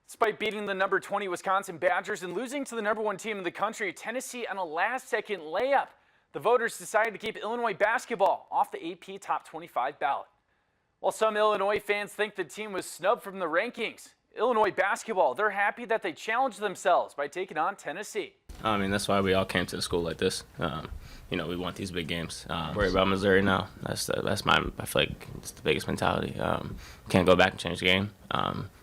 Despite beating the number 20 Wisconsin Badgers and losing to the number 1 team in the country, Tennessee, on a last-second layup, the voters decided to keep Illinois basketball off the AP Top 25 ballot. While some Illinois fans think the team was snubbed from the rankings, Illinois basketball, they're happy that they challenged themselves by taking on Tennessee. I mean, that's why we all came to the school like this. We want these big games. Worry about Missouri now. I feel like it's the biggest mentality. Can't go back and change the game.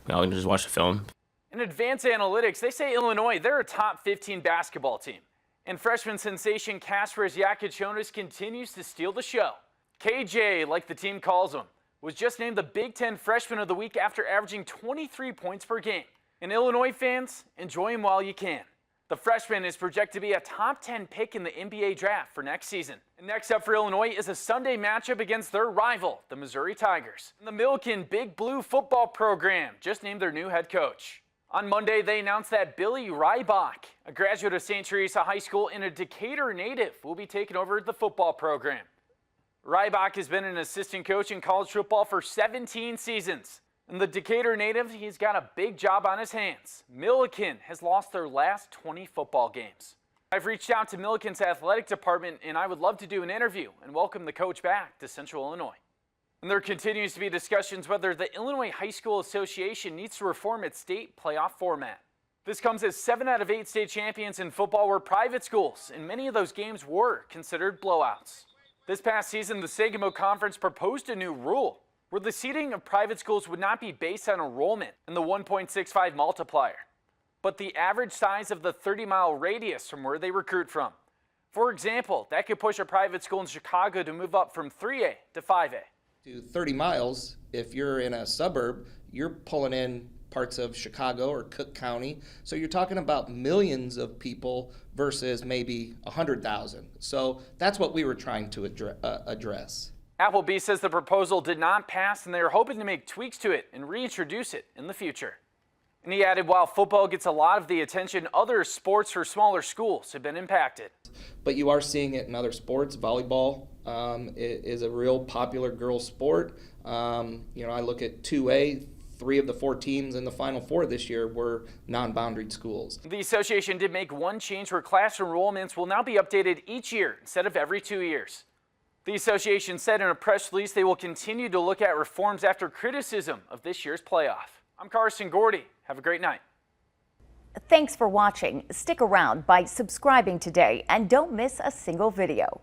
We all can just watch the film. In advanced analytics, they say Illinois, they're a top 15 basketball team. And freshman sensation Kasparas Jakučionis continues to steal the show. KJ, like the team calls him, was just named the Big Ten Freshman of the Week after averaging 23 points per game. And Illinois fans, enjoy him while you can. The freshman is projected to be a top 10 pick in the NBA draft for next season. And next up for Illinois is a Sunday matchup against their rival, the Missouri Tigers. And the Milliken Big Blue football program just named their new head coach. On Monday, they announced that Billy Rybach, a graduate of St. Teresa High School and a Decatur native, will be taking over the football program. Rybach has been an assistant coach in college football for 17 seasons. And the Decatur native, he's got a big job on his hands. Milliken has lost their last 20 football games. I've reached out to Milliken's athletic department, and I would love to do an interview and welcome the coach back to Central Illinois. And there continues to be discussions whether the Illinois High School Association needs to reform its state playoff format. This comes as 7 out of 8 state champions in football were private schools, and many of those games were considered blowouts. This past season, the Sangamo Conference proposed a new rule where the seating of private schools would not be based on enrollment and the 1.65 multiplier, but the average size of the 30-mile radius from where they recruit from. For example, that could push a private school in Chicago to move up from 3A to 5A. To 30 miles, if you're in a suburb, you're pulling in parts of Chicago or Cook County. So you're talking about millions of people versus maybe 100,000. So that's what we were trying to address. Appleby says the proposal did not pass and they are hoping to make tweaks to it and reintroduce it in the future. And he added, while football gets a lot of the attention, other sports for smaller schools have been impacted. But you are seeing it in other sports. Volleyball is a real popular girls sport. I look at 2A, 3 of the 4 teams in the Final Four this year were non-boundaried schools. The association did make one change where class enrollments will now be updated each year instead of every 2 years. The association said in a press release they will continue to look at reforms after criticism of this year's playoff. I'm Carson Gourdie. Have a great night. Thanks for watching. Stick around by subscribing today and don't miss a single video.